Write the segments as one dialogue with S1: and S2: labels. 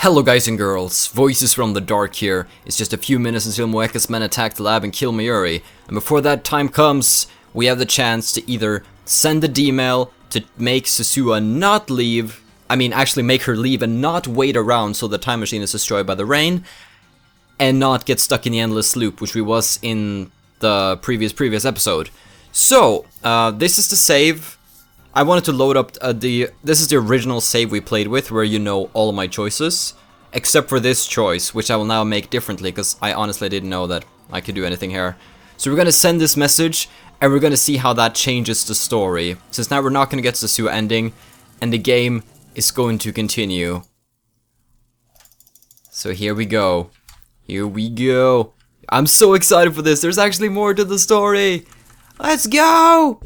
S1: Hello guys and girls, Voices from the Dark here. It's just a few minutes until Moeka's men attack the lab and kill Mayuri. And before that time comes, we have the chance to either send a D-mail to make Suzuha not leave, actually make her leave and not wait around so the time machine is destroyed by the rain, and not get stuck in the endless loop, which we was in the previous episode. So, this is the save. I wanted to load up this is the original save we played with, where you know all of my choices, except for this choice, which I will now make differently, because I honestly didn't know that I could do anything here. So we're gonna send this message, and we're gonna see how that changes the story, since now we're not gonna get to the Suzuha ending, and the game is going to continue. So here we go. Here we go. I'm so excited for this, there's actually more to the story! Let's go!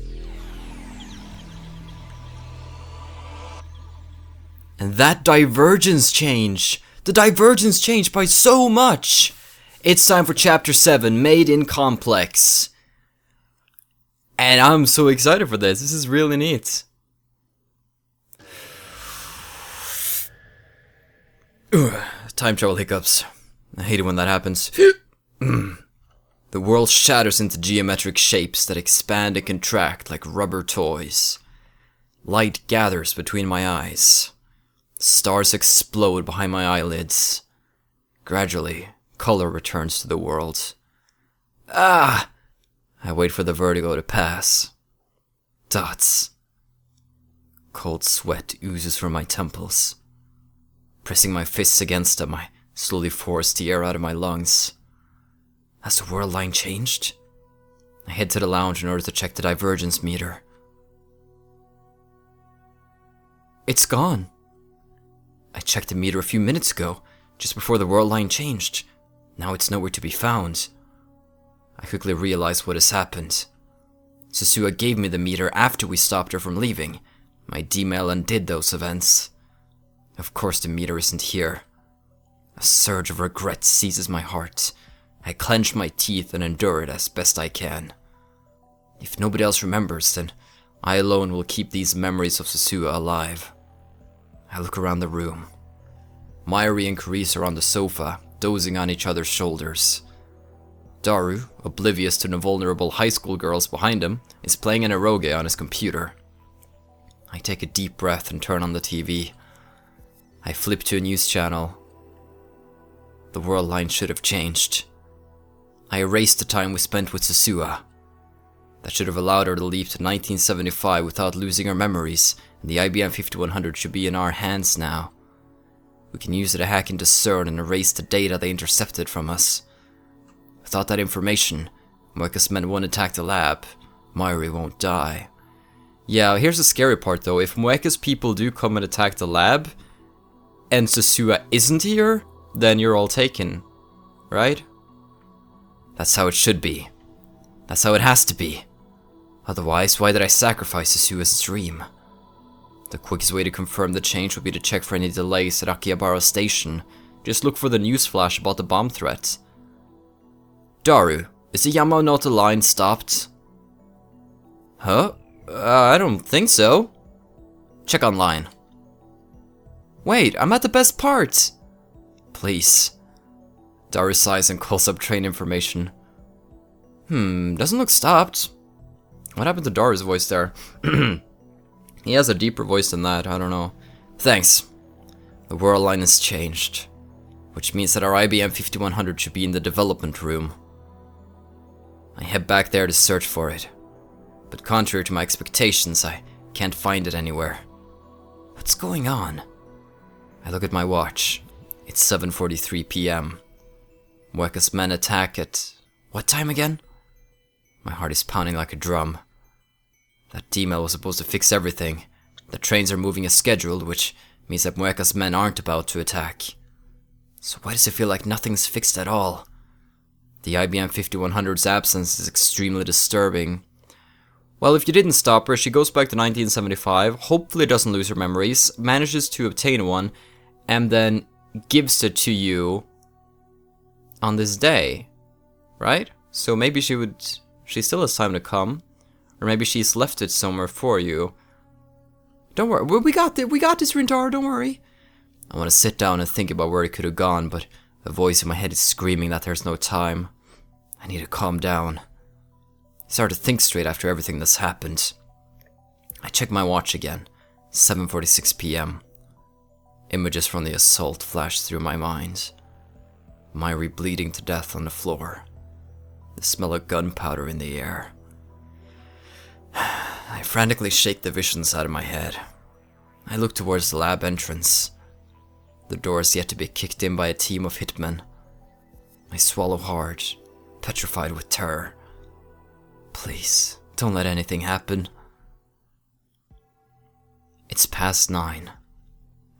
S1: And that divergence change! The divergence changed by so much! It's time for Chapter 7, Made in Complex. And I'm so excited for this, this is really neat. Time travel hiccups. I hate it when that happens. The world shatters into geometric shapes that expand and contract like rubber toys. Light gathers between my eyes. Stars explode behind my eyelids. Gradually, color returns to the world. Ah! I wait for the vertigo to pass. Dots. Cold sweat oozes from my temples. Pressing my fists against them, I slowly force the air out of my lungs. Has the world line changed? I head to the lounge in order to check the divergence meter. It's gone. I checked the meter a few minutes ago, just before the world line changed. Now it's nowhere to be found. I quickly realized what has happened. Suzuha gave me the meter after we stopped her from leaving. My D-mail undid those events. Of course the meter isn't here. A surge of regret seizes my heart. I clench my teeth and endure it as best I can. If nobody else remembers, then I alone will keep these memories of Suzuha alive. I look around the room. Mayuri and Carice are on the sofa, dozing on each other's shoulders. Daru, oblivious to the vulnerable high school girls behind him, is playing an eroge on his computer. I take a deep breath and turn on the TV. I flip to a news channel. The world line should have changed. I erased the time we spent with Suzuha. That should have allowed her to leap to 1975 without losing her memories, and the IBM 5100 should be in our hands now. We can use it to hack into CERN and erase the data they intercepted from us. Without that information, Moeka's men won't attack the lab. Mayuri won't die. Yeah, here's the scary part though. If Moeka's people do come and attack the lab, and Suzuha isn't here, then you're all taken, right? That's how it should be. That's how it has to be. Otherwise, why did I sacrifice Suzuha's dream? The quickest way to confirm the change would be to check for any delays at Akihabara Station. Just look for the news flash about the bomb threat. Daru, is the Yamanote line stopped? Huh? I don't think so. Check online. Wait, I'm at the best part! Please. Daru sighs and calls up train information. Doesn't look stopped. What happened to Daru's voice there? He has a deeper voice than that, I don't know. Thanks. The world line has changed. Which means that our IBM 5100 should be in the development room. I head back there to search for it. But contrary to my expectations, I can't find it anywhere. What's going on? I look at my watch. It's 7:43 PM. Moeka's men attack at... what time again? My heart is pounding like a drum. That D-mail was supposed to fix everything. The trains are moving as scheduled, which means that Moeka's men aren't about to attack. So why does it feel like nothing's fixed at all? The IBM 5100's absence is extremely disturbing. Well, if you didn't stop her, she goes back to 1975, hopefully doesn't lose her memories, manages to obtain one, and then gives it to you on this day, right? So maybe she still has time to come, or maybe she's left it somewhere for you. Don't worry, we got this, Rintaro, don't worry. I want to sit down and think about where it could have gone, but a voice in my head is screaming that there's no time. I need to calm down. It's hard to think straight after everything that's happened. I check my watch again. 7:46 p.m. Images from the assault flash through my mind. Myri bleeding to death on the floor. The smell of gunpowder in the air. I frantically shake the visions out of my head. I look towards the lab entrance. The door is yet to be kicked in by a team of hitmen. I swallow hard, petrified with terror. Please, don't let anything happen. It's past 9.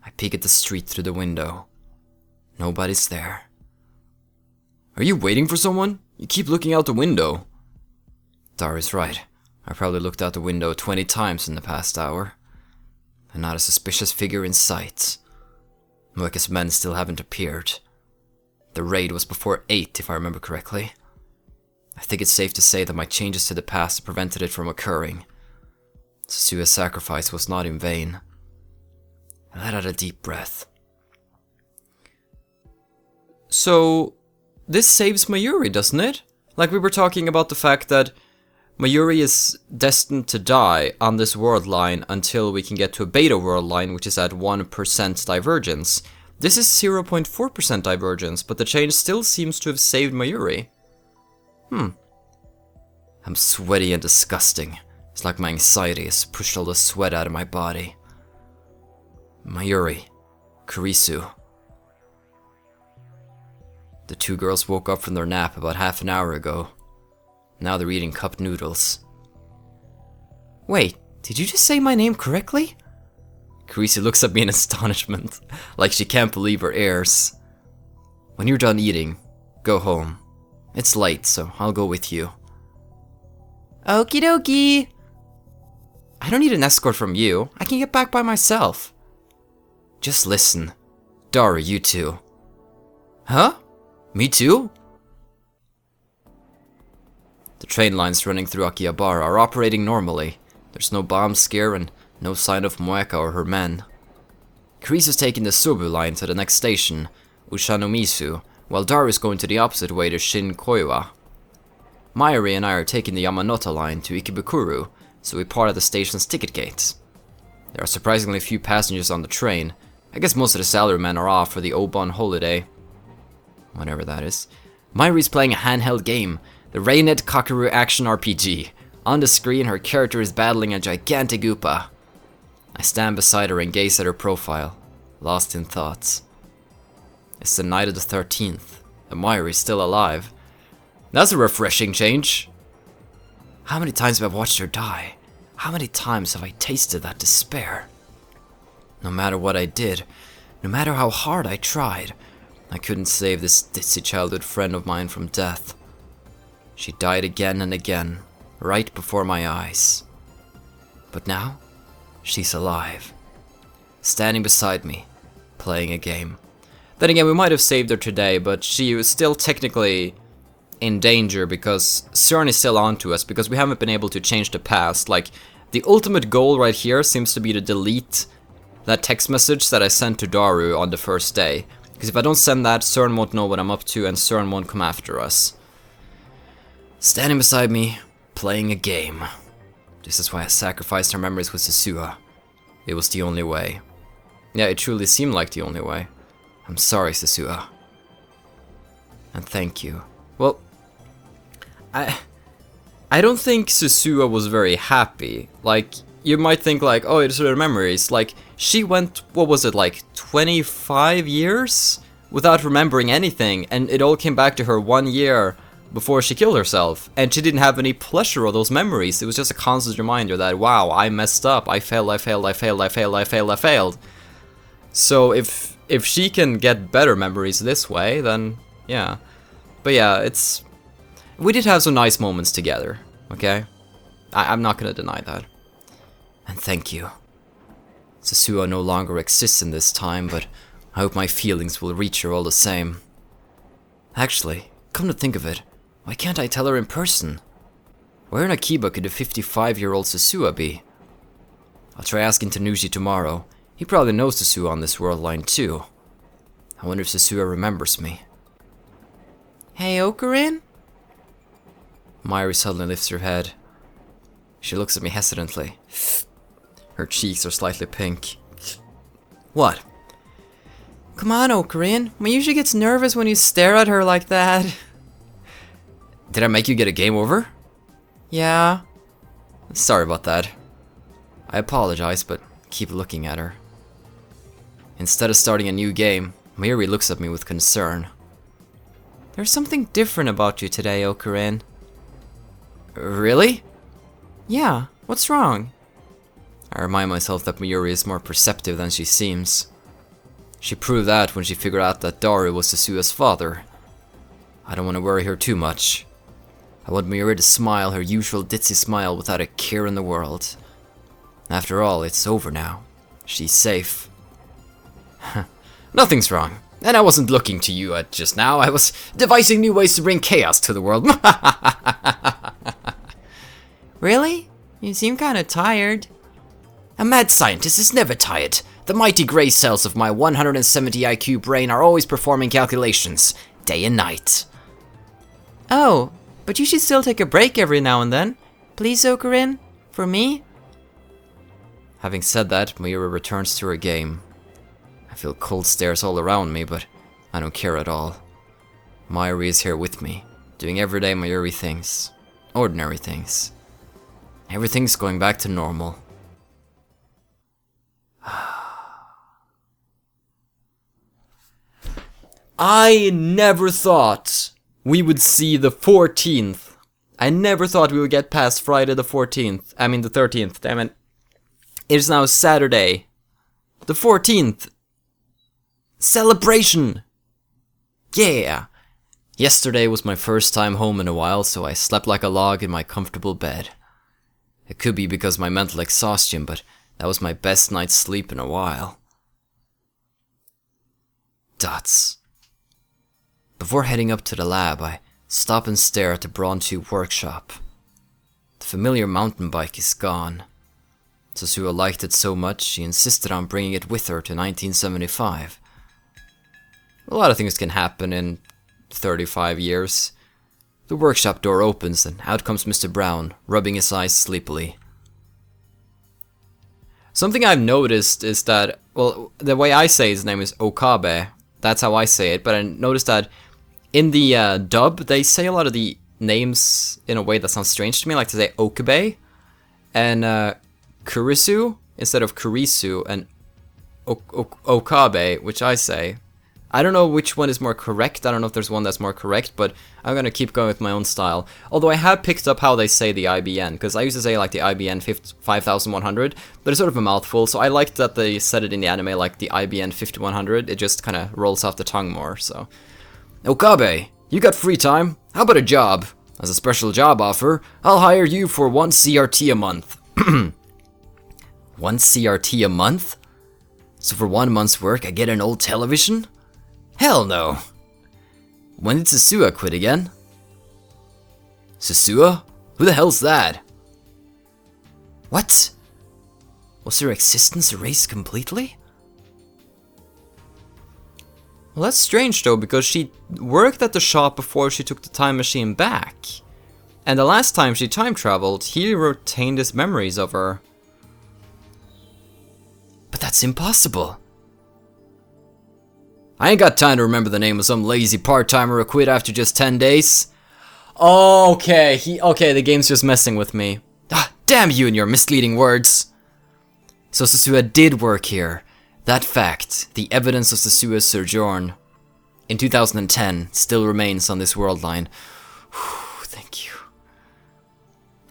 S1: I peek at the street through the window. Nobody's there. Are you waiting for someone? You keep looking out the window. Daru's right. I probably looked out the window 20 times in the past hour. And not a suspicious figure in sight. Moika's men still haven't appeared. The raid was before 8, if I remember correctly. I think it's safe to say that my changes to the past prevented it from occurring. Suzuha's sacrifice was not in vain. I let out a deep breath. So, this saves Mayuri, doesn't it? Like we were talking about the fact that Mayuri is destined to die on this world line until we can get to a beta world line, which is at 1% divergence. This is 0.4% divergence, but the change still seems to have saved Mayuri. I'm sweaty and disgusting. It's like my anxiety has pushed all the sweat out of my body. Mayuri, Kurisu. The two girls woke up from their nap about half an hour ago. Now they're eating cup noodles. Wait, did you just say my name correctly? Kurisu looks at me in astonishment, like she can't believe her ears. When you're done eating, go home. It's late, so I'll go with you. Okie dokie! I don't need an escort from you. I can get back by myself. Just listen. Daru, you too. Huh? Me too? The train lines running through Akihabara are operating normally. There's no bomb scare and no sign of Moeka or her men. Kurisu's taking the Sobu line to the next station, Ushanomizu, while Daru is going to the opposite way to Shinkoiwa. Mayuri and I are taking the Yamanote line to Ikebukuro, so we part at the station's ticket gates. There are surprisingly few passengers on the train. I guess most of the salarymen are off for the Obon holiday. Whatever that is. Mayuri's playing a handheld game, the Raynet Kakeru action RPG. On the screen, her character is battling a gigantic Upa. I stand beside her and gaze at her profile, lost in thoughts. It's the night of the 13th, and Mayuri's still alive. That's a refreshing change. How many times have I watched her die? How many times have I tasted that despair? No matter what I did, no matter how hard I tried, I couldn't save this ditzy childhood friend of mine from death. She died again and again, right before my eyes. But now, she's alive. Standing beside me, playing a game. Then again, we might have saved her today, but she was still technically in danger because CERN is still onto us, because we haven't been able to change the past. Like, the ultimate goal right here seems to be to delete that text message that I sent to Daru on the first day. Because if I don't send that, CERN won't know what I'm up to and CERN won't come after us. Standing beside me, playing a game. This is why I sacrificed her memories with Suzuha. It was the only way. Yeah, it truly seemed like the only way. I'm sorry, Suzuha. And thank you. Well, I don't think Suzuha was very happy. Like, you might think like, oh, it's her memories. Like, she went, what was it, like 25 years without remembering anything, and it all came back to her 1 year before she killed herself, and she didn't have any pleasure of those memories. It was just a constant reminder that, wow, I messed up, I failed. So if she can get better memories this way, then yeah. But yeah, we did have some nice moments together, okay? I'm not gonna deny that. And thank you. Suzuha no longer exists in this time, but I hope my feelings will reach her all the same. Actually, come to think of it, why can't I tell her in person? Where in Akiba could a 55-year-old Suzuha be? I'll try asking Tanushi tomorrow, He probably knows Suzuha on this world line too. I wonder if Suzuha remembers me.
S2: Hey, Ocarin?
S1: Mayuri suddenly lifts her head. She looks at me hesitantly. Her cheeks are slightly pink. What?
S2: Come on, Ocarin. Mayushi gets nervous when you stare at her like that.
S1: Did I make you get a game over?
S2: Yeah.
S1: Sorry about that. I apologize, but keep looking at her. Instead of starting a new game, Mayuri looks at me with concern.
S2: There's something different about you today, Ocarin.
S1: Really?
S2: Yeah, what's wrong?
S1: I remind myself that Mayuri is more perceptive than she seems. She proved that when she figured out that Daru was Suzuha's father. I don't want to worry her too much. I want Mayuri to smile her usual ditzy smile without a care in the world. After all, it's over now. She's safe. Nothing's wrong. And I wasn't looking to you at just now. I was devising new ways to bring chaos to the world.
S2: Really? You seem kinda tired.
S1: A mad scientist is never tired. The mighty grey cells of my 170 IQ brain are always performing calculations, day and night.
S2: Oh, but you should still take a break every now and then. Please, Ocarin? For me?
S1: Having said that, Mayuri returns to her game. I feel cold stares all around me, but I don't care at all. Mayuri is here with me, doing everyday Mayuri things. Ordinary things. Everything's going back to normal. I never thought we would see the 14th. I never thought we would get past Friday the 14th. I mean the 13th, damn it. It is now Saturday. The 14th. Celebration! Yeah! Yesterday was my first time home in a while, so I slept like a log in my comfortable bed. It could be because of my mental exhaustion, but that was my best night's sleep in a while. Dots. Before heading up to the lab, I stop and stare at the Braun 2 workshop. The familiar mountain bike is gone. Suzuha liked it so much, she insisted on bringing it with her to 1975. A lot of things can happen in 35 years. The workshop door opens and out comes Mr. Brown, rubbing his eyes sleepily. Something I've noticed is that, well, the way I say his name is Okabe. That's how I say it, but I noticed that in the dub, they say a lot of the names in a way that sounds strange to me, like to say Okabe and Kurisu instead of Kurisu, and Okabe, which I say. I don't know which one is more correct. I don't know if there's one that's more correct, but I'm gonna keep going with my own style. Although I have picked up how they say the IBN, because I used to say like the IBN 5100, but it's sort of a mouthful, so I liked that they said it in the anime like the IBN 5100. It just kind of rolls off the tongue more, so. Okabe, you got free time? How about a job? As a special job offer, I'll hire you for 1 CRT a month. 1 CRT a month? So for 1 month's work, I get an old television? Hell no. When did Suzuha quit again? Suzuha? Who the hell's that? What? Was her existence erased completely?
S2: Well, that's strange though, because she worked at the shop before she took the time machine back. And the last time she time traveled, he retained his memories of her.
S1: But that's impossible. I ain't got time to remember the name of some lazy part-timer who quit after just 10 days. Okay, the game's just messing with me. Ah, damn you and your misleading words. So Suzuha did work here. That fact, the evidence of Suzuha's sojourn in 2010, still remains on this world line. Whew, thank you.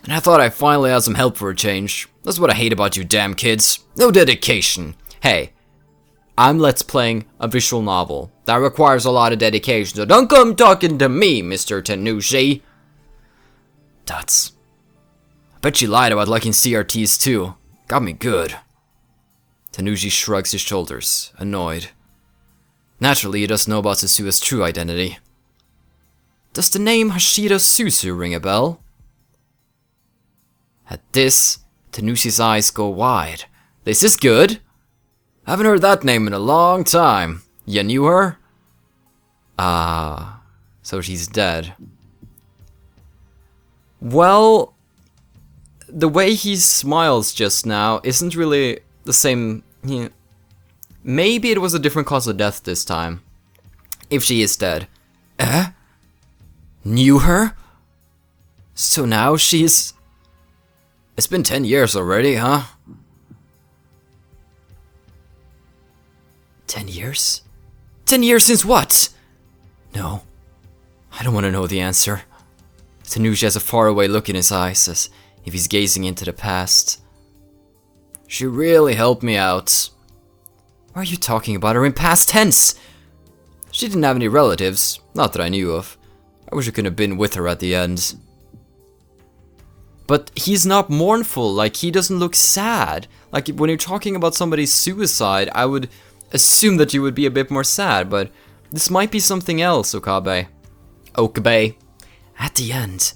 S1: And I thought I finally had some help for a change. That's what I hate about you damn kids. No dedication. Hey, I'm let's playing a visual novel. That requires a lot of dedication, so don't come talking to me, Mr. Tenushi. Dots. I bet you lied about liking CRTs too. Got me good. Tenushi shrugs his shoulders, annoyed. Naturally, he doesn't know about Suzuha's true identity. Does the name Hashira Suzu ring a bell? At this, Tenushi's eyes go wide. This is good. Haven't heard that name in a long time. You knew her? Ah, so she's dead.
S2: Well, the way he smiles just now isn't really the same. Maybe it was a different cause of death this time. If she is dead.
S1: Knew her? So now she's... It's been 10 years already, huh? 10 years? 10 years since what? No. I don't want to know the answer. Tanushi has a faraway look in his eyes, as if he's gazing into the past. She really helped me out. Why are you talking about her in past tense? She didn't have any relatives, not that I knew of. I wish I could have been with her at the end.
S2: But he's not mournful, like he doesn't look sad. Like when you're talking about somebody's suicide, I would assume that you would be a bit more sad, but this might be something else, Okabe. Okabe.
S1: At the end,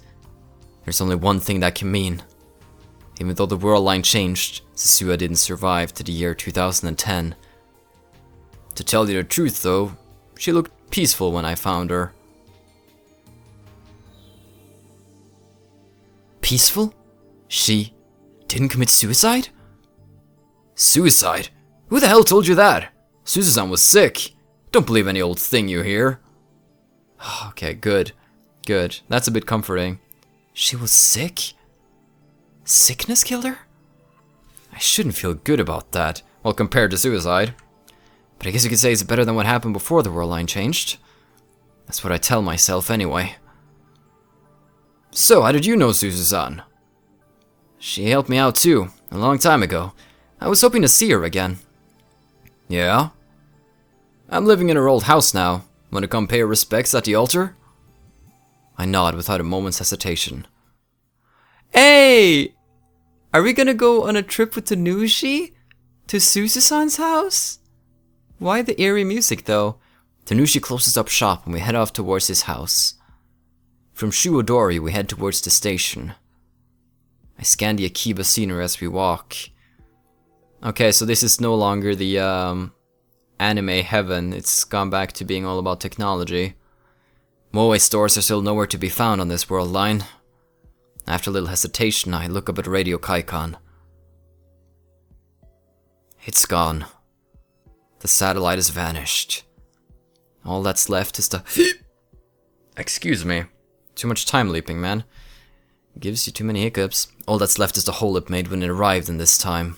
S1: there's only one thing that can mean. Even though the world line changed, Suzuha didn't survive to the year 2010. To tell you the truth though, she looked peaceful when I found her. Peaceful? She didn't commit suicide? Suicide? Who the hell told you that? Suzuha was sick. Don't believe any old thing you hear.
S2: Okay, good. Good. That's a bit comforting.
S1: She was sick? Sickness killed her? I shouldn't feel good about that. Well, compared to suicide. But I guess you could say it's better than what happened before the world line changed. That's what I tell myself anyway. So, how did you know Suzuha? She helped me out too, a long time ago. I was hoping to see her again. Yeah? I'm living in her old house now. Wanna come pay her respects at the altar? I nod without a moment's hesitation.
S2: Hey! Are we gonna go on a trip with Tanushi? To Suzuha-san's house? Why the eerie music though?
S1: Tanushi closes up shop and we head off towards his house. From Shuodori we head towards the station. I scan the Akiba scenery as we walk.
S2: Okay, so this is no longer the anime heaven. It's gone back to being all about technology.
S1: Moe stores are still nowhere to be found on this world line. After a little hesitation, I look up at Radio Kaikon. It's gone. The satellite has vanished. All that's left is the... Excuse me. Too much time leaping, man. Gives you too many hiccups. All that's left is the hole it made when it arrived in this time.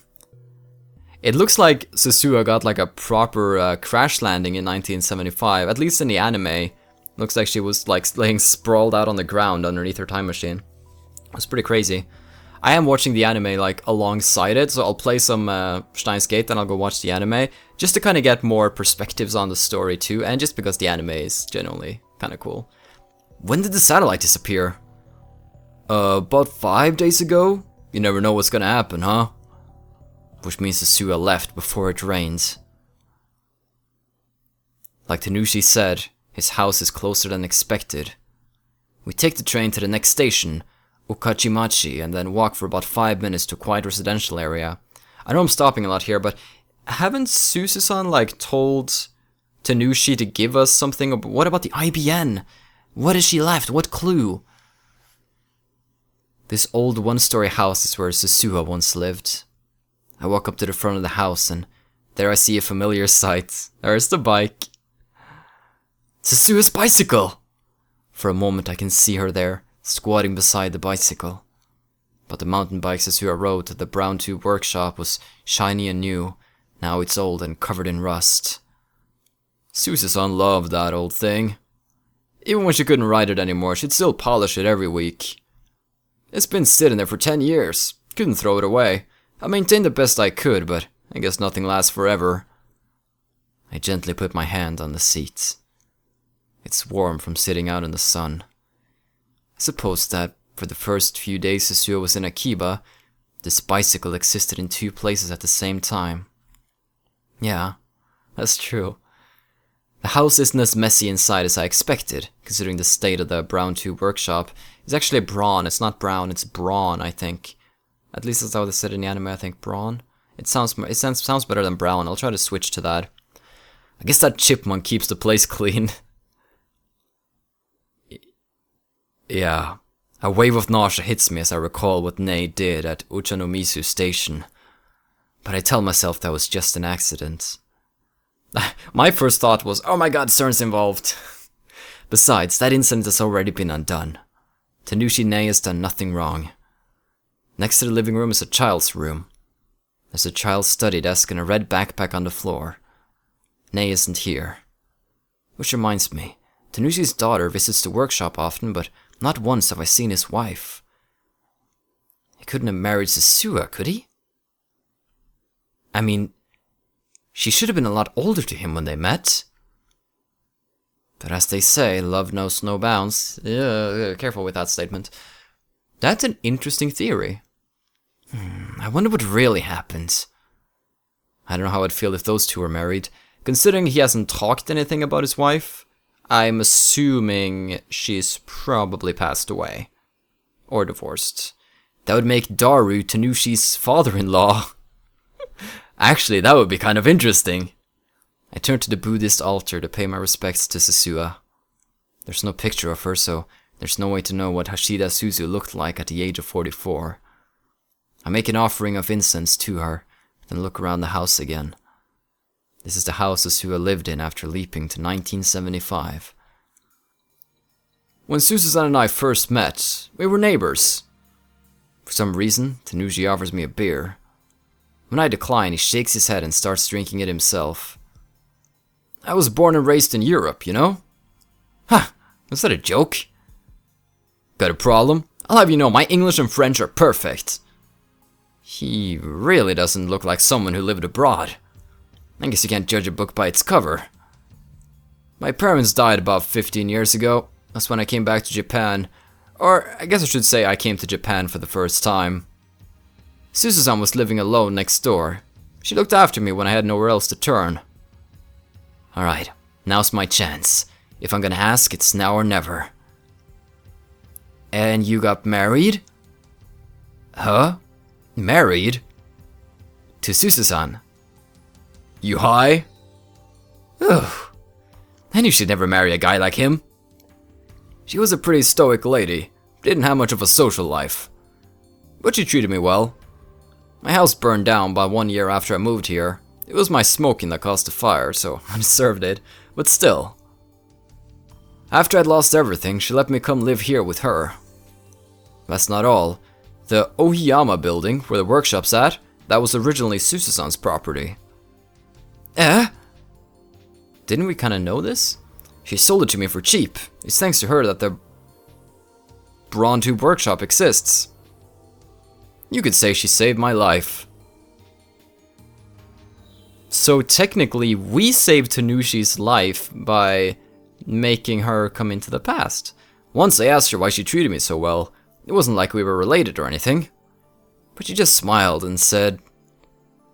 S2: It looks like Suzuha got like a proper crash landing in 1975, at least in the anime. Looks like she was like laying sprawled out on the ground underneath her time machine. It was pretty crazy. I am watching the anime like alongside it, so I'll play some Steins Gate, then I'll go watch the anime, just to kind of get more perspectives on the story too, and just because the anime is generally kind of cool.
S1: When did the satellite disappear? About 5 days ago? You never know what's gonna happen, huh? Which means Suzuha left before it rained. Like Tanushi said, his house is closer than expected. We take the train to the next station, Okachimachi, and then walk for about 5 minutes to a quiet residential area. I know I'm stopping a lot here, but haven't Suzuha-san like told Tanushi to give us something? What about the IBN? What has she left? What clue? This old one-story house is where Suzuha once lived. I walk up to the front of the house and there I see a familiar sight. There's the bike. Suzuha's bicycle! For a moment I can see her there, squatting beside the bicycle. But the mountain bike Suzuha rode to the Brown Tube workshop was shiny and new. Now it's old and covered in rust. Suzuha-san loved that old thing. Even when she couldn't ride it anymore, she'd still polish it every week. It's been sitting there for 10 years. Couldn't throw it away. I maintained the best I could, but I guess nothing lasts forever. I gently put my hand on the seat. It's warm from sitting out in the sun. I suppose that for the first few days Suzuha was in Akiba, this bicycle existed in 2 places at the same time. Yeah, that's true. The house isn't as messy inside as I expected, considering the state of the Brown Tube workshop. It's actually brawn, it's not brown, it's brawn, I think. At least that's how they said in the anime, I think, brawn.
S2: It sounds better than brown. I'll try to switch to that. I guess that chipmunk keeps the place clean. Yeah. A wave of nausea hits me as I recall what Nei did at Uchanomizu Station. But I tell myself that was just an accident. My first thought was, oh my god, CERN's involved. Besides, that incident has already been undone. Tanushi Nei has done nothing wrong. Next to the living room is a child's room. There's a child's study desk and a red backpack on the floor. Nei isn't here. Which reminds me, Tanushi's daughter visits the workshop often, but not once have I seen his wife. He couldn't have married Suzuha, could he? I mean, she should have been a lot older to him when they met. But as they say, love knows no bounds. Yeah, careful with that statement. That's an interesting theory. I wonder what really happened. I don't know how I'd feel if those two were married. Considering he hasn't talked anything about his wife, I'm assuming she's probably passed away. Or divorced. That would make Daru Tanushi's father-in-law. Actually, that would be kind of interesting. I turned to the Buddhist altar to pay my respects to Suzuha. There's no picture of her, so there's no way to know what Hashida Suzu looked like at the age of 44. I make an offering of incense to her, then look around the house again. This is the house Suzuha lived in after leaping to 1975. When Susan and I first met, we were neighbors. For some reason, Tanushi offers me a beer. When I decline, he shakes his head and starts drinking it himself. I was born and raised in Europe, you know? Huh, was that a joke? Got a problem? I'll have you know my English and French are perfect. He really doesn't look like someone who lived abroad. I guess you can't judge a book by its cover. My parents died about 15 years ago. That's when I came back to Japan. Or, I guess I should say I came to Japan for the first time. Susan was living alone next door. She looked after me when I had nowhere else to turn. Alright, now's my chance. If I'm gonna ask, it's now or never. And you got married? Huh? Married? To Susan. You high? Ugh. I knew she'd never marry a guy like him. She was a pretty stoic lady, didn't have much of a social life. But she treated me well. My house burned down about 1 year after I moved here. It was my smoking that caused the fire, so I deserved it, but still. After I'd lost everything, she let me come live here with her. That's not all. The Ohiyama building, where the workshop's at, that was originally Suzusan's property. Eh? Didn't we kinda know this? She sold it to me for cheap. It's thanks to her that the Braun Tube workshop exists. You could say she saved my life. So technically, we saved Tanushi's life by making her come into the past. Once I asked her why she treated me so well. It wasn't like we were related or anything. But she just smiled and said,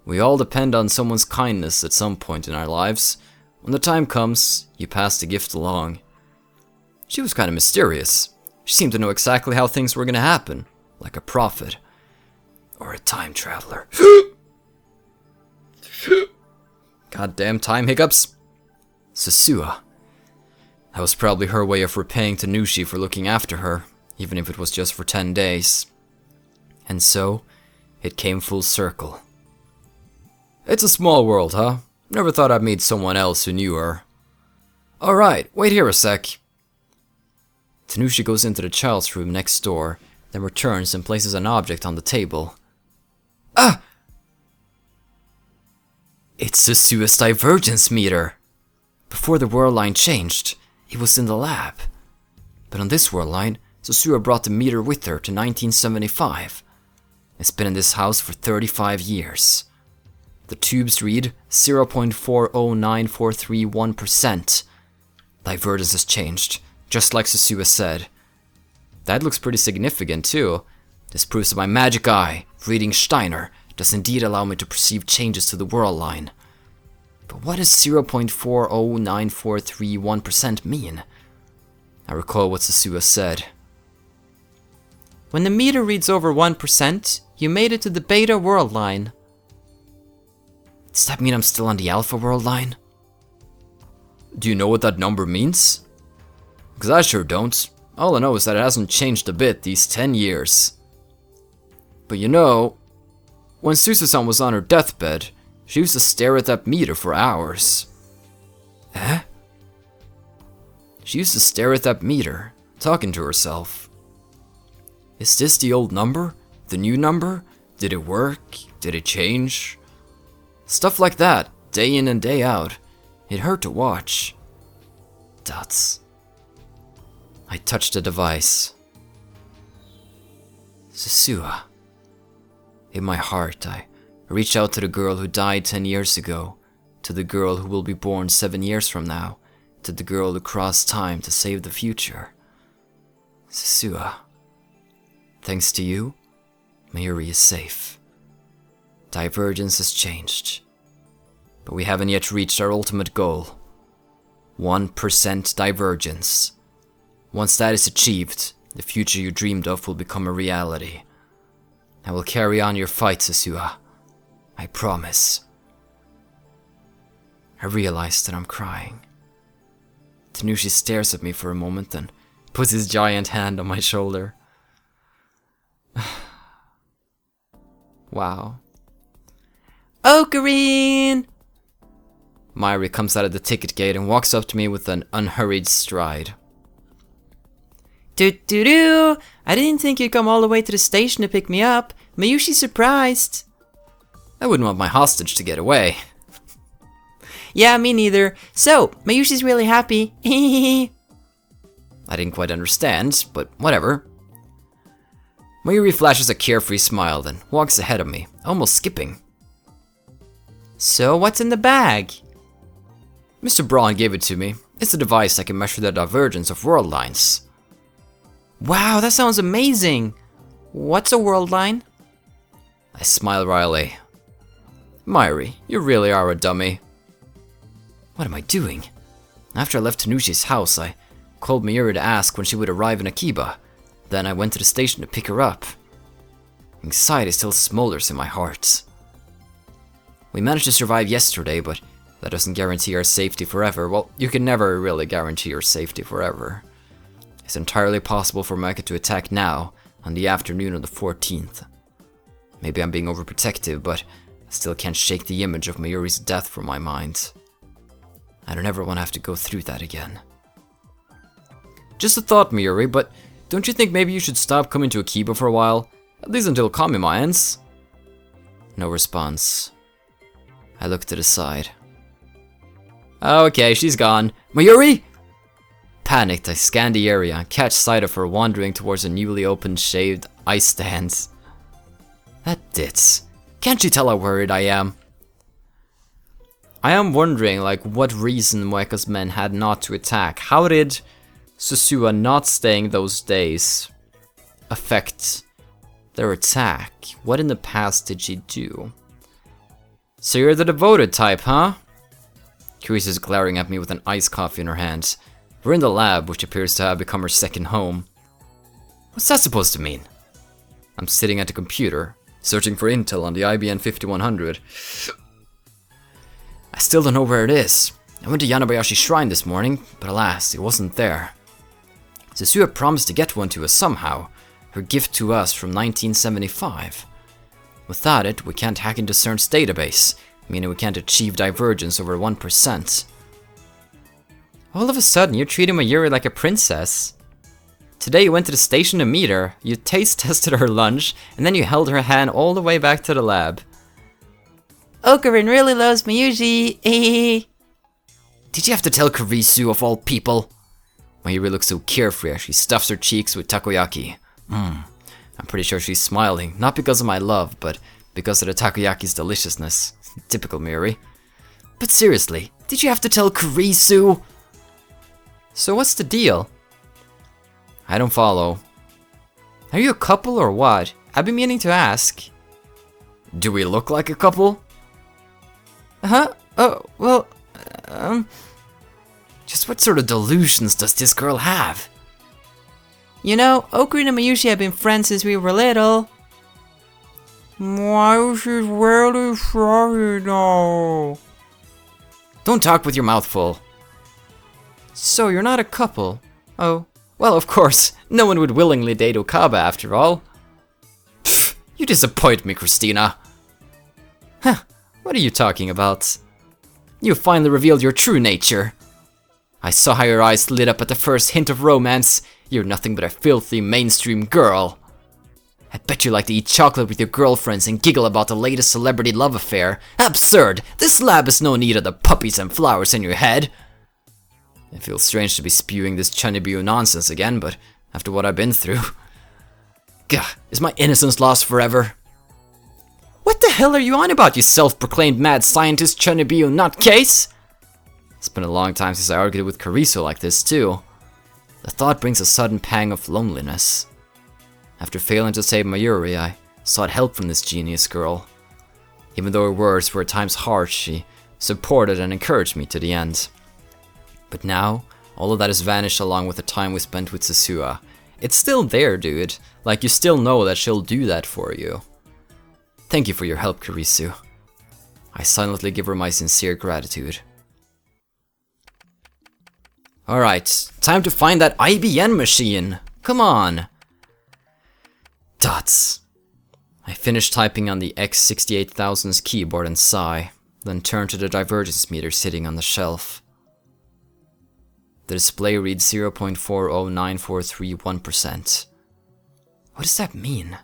S2: "We all depend on someone's kindness at some point in our lives. When the time comes, you pass the gift along." She was kind of mysterious. She seemed to know exactly how things were going to happen, like a prophet. Or a time traveler. Goddamn time hiccups. Suzuha. That was probably her way of repaying Tanushi for looking after her, even if it was just for 10 days. And so, it came full circle. It's a small world, huh? Never thought I'd meet someone else who knew her. Alright, wait here a sec. Tanushi goes into the child's room next door, then returns and places an object on the table. Ah! It's Suzuha's divergence meter. Before the world line changed, it was in the lab. But on this world line, Suzuha brought the meter with her to 1975. It's been in this house for 35 years. The tubes read 0.409431%. Divergence has changed, just like Suzuha said. That looks pretty significant too. This proves that my magic eye, reading Steiner, does indeed allow me to perceive changes to the world line. But what does 0.409431% mean? I recall what Suzuha said. When the meter reads over 1%, you made it to the beta world line.
S1: Does that mean I'm still on the Alpha World line?
S2: Do you know what that number means? Because I sure don't. All I know is that it hasn't changed a bit these 10 years. But you know, when Suzuha-san was on her deathbed, she used to stare at that meter for hours.
S1: Eh?
S2: She used to stare at that meter, talking to herself. Is this the old number? The new number? Did it work? Did it change? Stuff like that, day in and day out. It hurt to watch.
S1: Dots.
S2: I touched the device.
S1: Suzuha.
S2: In my heart, I reached out to the girl who died 10 years ago, to the girl who will be born 7 years from now, to the girl who crossed time to save the future.
S1: Suzuha.
S2: Thanks to you, Mayuri is safe. Divergence has changed, but we haven't yet reached our ultimate goal. 1% divergence. Once that is achieved, the future you dreamed of will become a reality. I will carry on your fight, Suzuha. I promise. I realize that I'm crying. Tanushi stares at me for a moment, then puts his giant hand on my shoulder. Wow.
S1: Ocarine!
S2: Mayuri comes out of the ticket gate and walks up to me with an unhurried stride.
S1: Doo-doo-doo! I didn't think you'd come all the way to the station to pick me up. Mayushi's surprised.
S2: I wouldn't want my hostage to get away.
S1: Yeah, me neither. So, Mayushi's really happy.
S2: I didn't quite understand, but whatever. Mayuri flashes a carefree smile, then walks ahead of me, almost skipping.
S1: So, what's in the bag?
S2: Mr. Braun gave it to me. It's a device that can measure the divergence of world lines.
S1: Wow, that sounds amazing. What's a world line?
S2: I smile wryly. Mayuri, you really are a dummy. What am I doing? After I left Tanushi's house, I called Mayuri to ask when she would arrive in Akiba. Then I went to the station to pick her up. Anxiety still smolders in my heart. We managed to survive yesterday, but that doesn't guarantee our safety forever. Well, you can never really guarantee your safety forever. It's entirely possible for Mecha to attack now, on the afternoon of the 14th. Maybe I'm being overprotective, but I still can't shake the image of Mayuri's death from my mind. I don't ever want to have to go through that again. Just a thought, Mayuri, but don't you think maybe you should stop coming to Akiba for a while? At least until Kamima ends? No response. I look to the side. Okay, she's gone. Mayuri! Panicked, I scan the area and catch sight of her wandering towards a newly opened shaved ice stand. That ditz. Can't you tell how worried I am? I am wondering, what reason Moeka's men had not to attack. How did Suzuha not staying those days affect their attack? What in the past did she do? So you're the devoted type, huh? Curious is glaring at me with an iced coffee in her hand. We're in the lab, which appears to have become her second home. What's that supposed to mean? I'm sitting at the computer, searching for intel on the IBM 5100. I still don't know where it is. I went to Yanabayashi Shrine this morning, but alas, it wasn't there. Suzuha promised to get one to us somehow, her gift to us from 1975. Without it, we can't hack into CERN's database, meaning we can't achieve divergence over 1%. All of a sudden, you're treating Mayuri like a princess. Today you went to the station to meet her, you taste tested her lunch, and then you held her hand all the way back to the lab.
S1: Ocarine really loves Mayushi.
S2: Did you have to tell Kurisu of all people? Mayuri looks so carefree as she stuffs her cheeks with takoyaki. I'm pretty sure she's smiling, not because of my love, but because of the takoyaki's deliciousness. Typical Mayuri. But seriously, did you have to tell Kurisu? So what's the deal? I don't follow. Are you a couple or what? I've been meaning to ask. Do we look like a couple?
S1: Huh? Oh, well,
S2: Just what sort of delusions does this girl have?
S1: You know, Ocarina and Mayushi have been friends since we were little.
S2: Why is she really sorry now? Don't talk with your mouth full. So you're not a couple? Oh, well, of course, no one would willingly date Okabe after all. Pfft, you disappoint me, Christina. Huh, what are you talking about? You finally revealed your true nature. I saw how your eyes lit up at the first hint of romance. You're nothing but a filthy mainstream girl. I bet you like to eat chocolate with your girlfriends and giggle about the latest celebrity love affair. Absurd! This lab has no need of the puppies and flowers in your head. It feels strange to be spewing this Chunibyo nonsense again, but after what I've been through... Gah, is my innocence lost forever? What the hell are you on about, you self-proclaimed mad scientist Chunibyo nutcase? It's been a long time since I argued with Kariso like this, too. The thought brings a sudden pang of loneliness. After failing to save Mayuri, I sought help from this genius girl. Even though her words were at times harsh, she supported and encouraged me to the end. But now, all of that has vanished along with the time we spent with Suzuha. It's still there, dude. Like, you still know that she'll do that for you. Thank you for your help, Kurisu. I silently give her my sincere gratitude. Alright, time to find that IBN machine. Come on. Dots. I finished typing on the X68000's keyboard and sigh, then turned to the divergence meter sitting on the shelf. The display reads 0.40943%. What does that mean?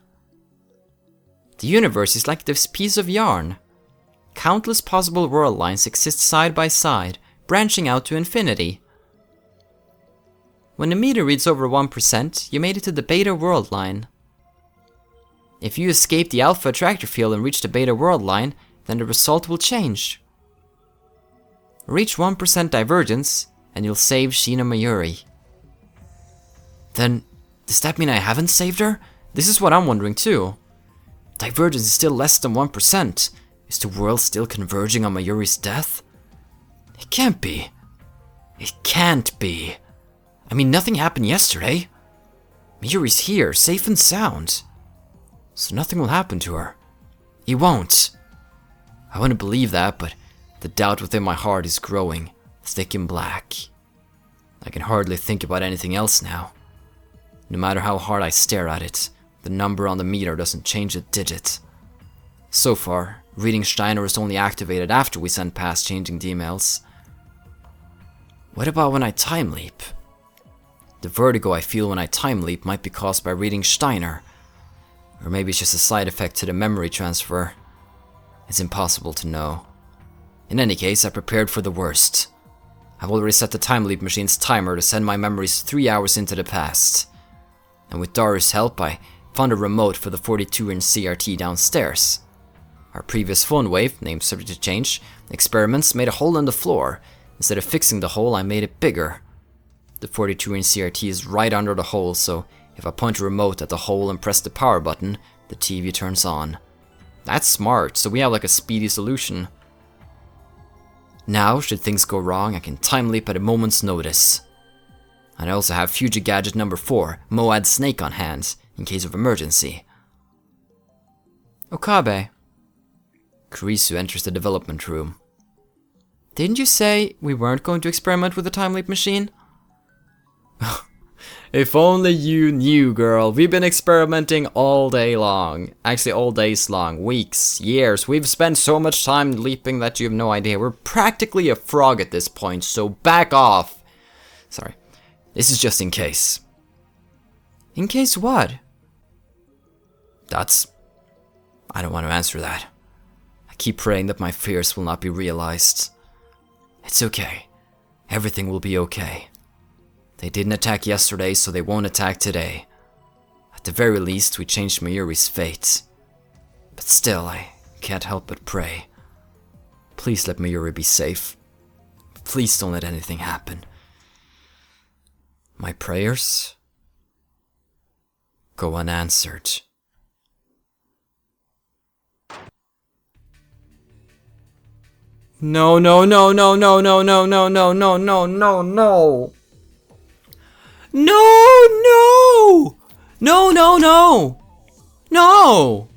S2: The universe is like this piece of yarn. Countless possible world lines exist side by side, branching out to infinity. When the meter reads over 1%, you made it to the beta world line. If you escape the alpha attractor field and reach the beta world line, then the result will change. Reach 1% divergence, and you'll save Shina Mayuri. Then, does that mean I haven't saved her? This is what I'm wondering too. Divergence is still less than 1%. Is the world still converging on Mayuri's death? It can't be. It can't be. I mean, nothing happened yesterday. Mayuri's here, safe and sound. So nothing will happen to her. He won't. I want to believe that, but the doubt within my heart is growing, thick and black. I can hardly think about anything else now. No matter how hard I stare at it, the number on the meter doesn't change a digit. So far, reading Steiner is only activated after we send past changing the emails. What about when I time leap? The vertigo I feel when I time leap might be caused by reading Steiner. Or maybe it's just a side effect to the memory transfer. It's impossible to know. In any case, I prepared for the worst. I've already set the time leap machine's timer to send my memories 3 hours into the past. And with Daru's help, I found a remote for the 42-inch CRT downstairs. Our previous phone wave, named subject to change, experiments made a hole in the floor. Instead of fixing the hole, I made it bigger. The 42-inch CRT is right under the hole, so if I point a remote at the hole and press the power button, the TV turns on. That's smart, so we have like a speedy solution. Now, should things go wrong, I can time leap at a moment's notice. And I also have Fuji Gadget number 4, Moad Snake on hand, in case of emergency. Okabe. Kurisu enters the development room. Didn't you say we weren't going to experiment with the time leap machine? If only you knew, girl. We've been experimenting all day long. Actually, all days long. Weeks, years. We've spent so much time leaping that you have no idea. We're practically a frog at this point, so back off. Sorry. This is just in case. In case what? I don't want to answer that. I keep praying that my fears will not be realized. It's okay. Everything will be okay. They didn't attack yesterday, so they won't attack today. At the very least, we changed Mayuri's fate. But still, I can't help but pray. Please let Mayuri be safe. Please don't let anything happen. My prayers go unanswered. No, no, no, no, no, no, no, no, no, no, no, no, no. No, no! No, no, no! No!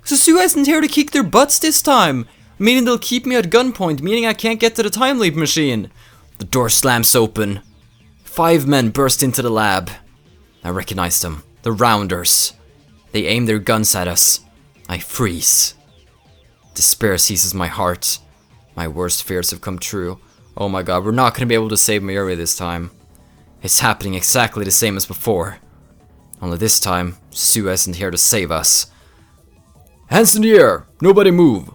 S2: Suzuha isn't here to kick their butts this time, meaning they'll keep me at gunpoint, meaning I can't get to the time leap machine. The door slams open. 5 men burst into the lab. I recognize them. The Rounders. They aim their guns at us. I freeze. Despair seizes my heart. My worst fears have come true. Oh my god, we're not going to be able to save Mayuri this time. It's happening exactly the same as before. Only this time, Suzuha isn't here to save us. Hands in the air! Nobody move!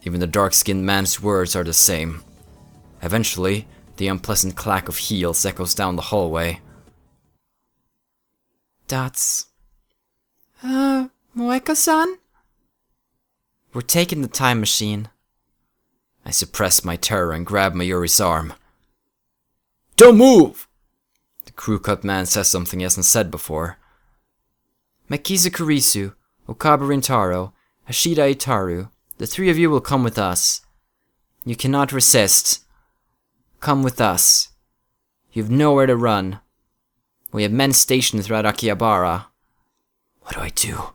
S2: Even the dark-skinned man's words are the same. Eventually, the unpleasant clack of heels echoes down the hallway. That's... Moeka-san? We're taking the time machine. I suppress my terror and grab Mayuri's arm. Don't move! The crew-cut man says something he hasn't said before. Makiza Kurisu, Okabe Rintaro, Hashida Itaru, the 3 of you will come with us. You cannot resist. Come with us. You have nowhere to run. We have men stationed throughout Akihabara. What do I do?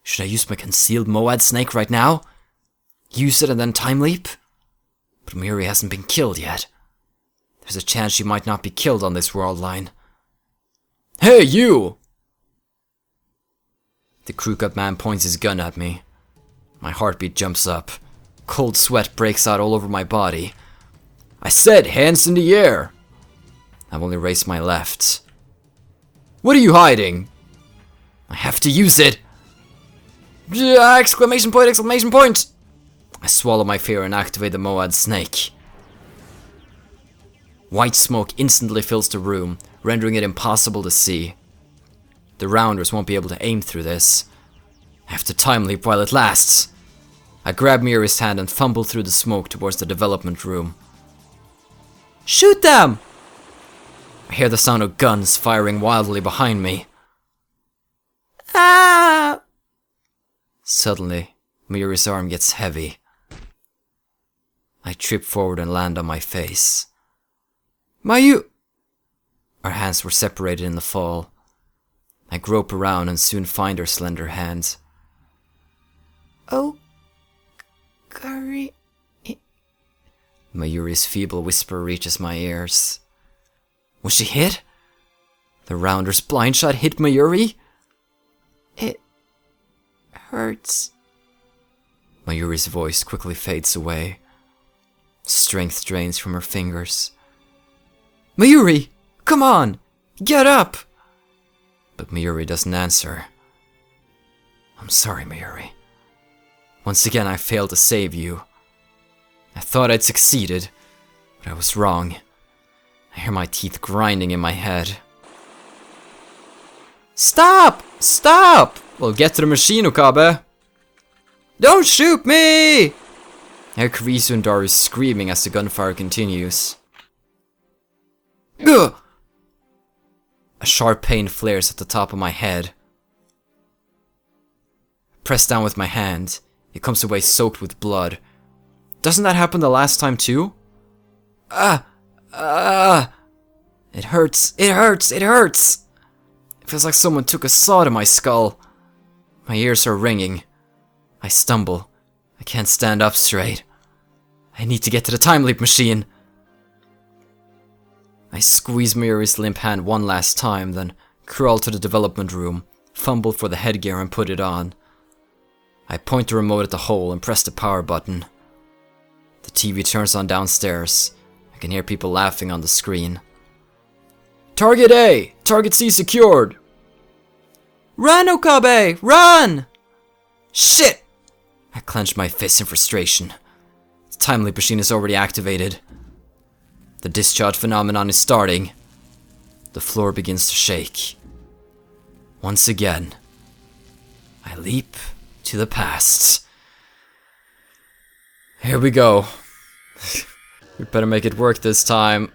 S2: Should I use my concealed Moad snake right now? Use it and then time leap? But Mayuri hasn't been killed yet. There's a chance she might not be killed on this world line. Hey, you! The crew-cut man points his gun at me. My heartbeat jumps up. Cold sweat breaks out all over my body. I said hands in the air! I've only raised my left. What are you hiding? I have to use it! Exclamation point, exclamation point! I swallow my fear and activate the Moad snake. White smoke instantly fills the room, rendering it impossible to see. The Rounders won't be able to aim through this. I have to time leap while it lasts. I grab Mayuri's hand and fumble through the smoke towards the development room. Shoot them! I hear the sound of guns firing wildly behind me. Ah! Suddenly, Mayuri's arm gets heavy. I trip forward and land on my face. Mayu! Our hands were separated in the fall. I grope around and soon find her slender hand. Oh, Kari... Mayuri's feeble whisper reaches my ears. Was she hit? The Rounder's blind shot hit Mayuri? It hurts. Mayuri's voice quickly fades away. Strength drains from her fingers. Mayuri! Come on! Get up! But Mayuri doesn't answer. I'm sorry, Mayuri. Once again I failed to save you. I thought I'd succeeded, but I was wrong. I hear my teeth grinding in my head. Stop! Stop! Well, get to the machine, Okabe! Don't shoot me! I hear Kurisu and Daru screaming as the gunfire continues. Ugh! A sharp pain flares at the top of my head. Pressed down with my hand, it comes away soaked with blood. Doesn't that happen the last time too? It hurts, it hurts, it hurts! It feels like someone took a saw to my skull. My ears are ringing. I stumble. I can't stand up straight. I need to get to the time leap machine. I squeeze Mayuri's limp hand one last time, then crawl to the development room, fumble for the headgear and put it on. I point the remote at the hole and press the power button. The TV turns on downstairs. I can hear people laughing on the screen. Target A! Target C secured! Run, Okabe! Run! Shit! I clench my fists in frustration. The time leap machine is already activated. The discharge phenomenon is starting. The floor begins to shake. Once again, I leap to the past. Here we go. We better make it work this time.